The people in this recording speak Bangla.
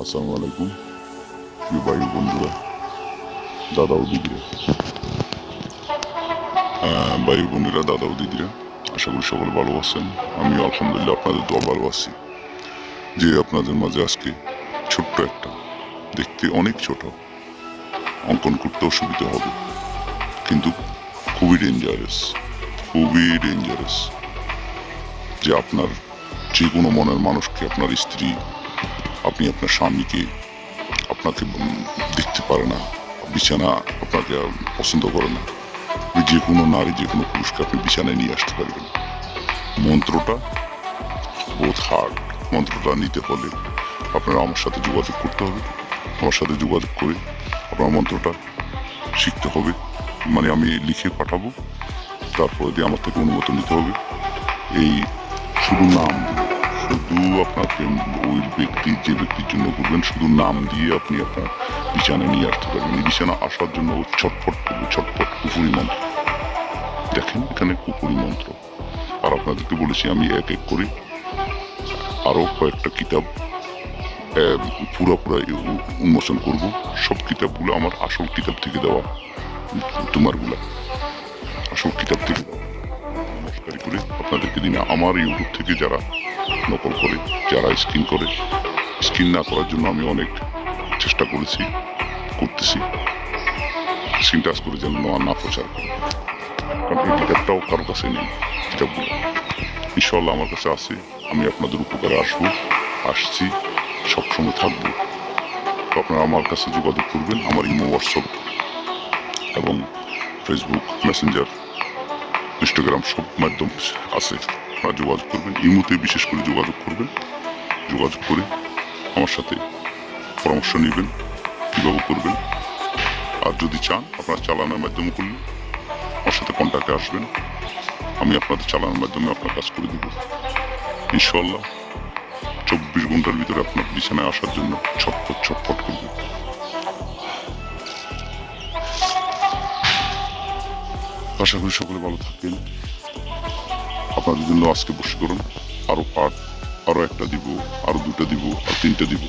আসসালামু আলাইকুম প্রিয় ভাই বন্ধুরা, দাদা ও দিদিরা, ভাই বোনেরা, দাদা ও দিদিরা, আশা করি সকলে ভালো আছেন। আমি আলহামদুলিল্লাহ আপনাদের দোয়া ভালো আছি। যে আপনাদের মাঝে আজকে ছোট্ট একটা, দেখতে অনেক ছোট, অঙ্কন করতে অসুবিধা হবে, কিন্তু খুবই ডেঞ্জারাস, যে আপনার যে কোনো মনের মানুষকে, আপনার স্ত্রী, আপনি আপনার স্বামীকে আপনাকে দেখতে পারে না, বিছানা আপনাকে পছন্দ করে না, যে কোনো নারী, যে কোনো পুরুষকে আপনি বিছানায় নিয়ে আসতে পারবেন। মন্ত্রটা বহুত হার্ড। মন্ত্রটা নিতে হলে আপনার আমার সাথে যোগাযোগ করতে হবে। আমার সাথে যোগাযোগ করে আপনার মন্ত্রটা শিখতে হবে, মানে আমি লিখে পাঠাবো, তারপরে দিয়ে আমার থেকে অনুমতি নিতে হবে। এই শুধু নাম, শুধু আপনাকে ওই ব্যক্তি, যে ব্যক্তির জন্য করবেন, শুধু নাম দিয়ে আপনি আপনার বিছানায় নিয়ে আসতে পারবেন। এই বিছানা আসার জন্য ও ছটফট করবে, ছটফট, কুফুরি মন্ত্র। দেখেন এখানে কুফুরি মন্ত্র। আর আপনাদেরকে বলেছি আমি এক এক করে আরও কয়েকটা কিতাব পুরা উন্মোচন করব। সব কিতাবগুলো আমার আসল কিতাব থেকে দেওয়া, তোমারগুলা আসল কিতাব থেকে দেওয়া নমস্কারি করে আপনাদেরকে দিন। আমার ইউটিউব থেকে যারা নকল করে, যারা স্ক্রিন না করার জন্য আমি অনেক চেষ্টা করতেছি, স্ক্রিন টাচ করে যেন না প্রচার করে, কারণ এই কিতাবটাও কারো কাছে নেই। কিতাবগুলো ইনশাল্লাহ আমার কাছে আছে, আমি আপনাদের উপকারে আসছি, সবসময় থাকবো। তো আপনারা আমার কাছে যোগাযোগ করবেন। আমার ইমো, হোয়াটসঅ্যাপ এবং ফেসবুক, মেসেঞ্জার, ইনস্টাগ্রাম সব মাধ্যম আছে, আপনারা যোগাযোগ করবেন। ইমোতে বিশেষ করে যোগাযোগ করবেন। যোগাযোগ করে আমার সাথে পরামর্শ নেবেন কীভাবে করবেন। আর যদি চান আপনারা চালানোর মাধ্যমে করলে আমার সাথে কন্ট্যাক্টে আসবেন, আমি আপনাদের চালানোর মাধ্যমে আপনার কাজ করে দেব ইনশাল্লাহ। 24 ঘন্টার ভিতরে আপনার বিছানায় আসার জন্য ছটফট করবে। আশা করি সকলে ভালো থাকবেন। আপনাদের জন্য আজকে বসে করুন, আরো পার্ট, আরো একটা দিব, আরো দুটো দিব, আর তিনটে দিব।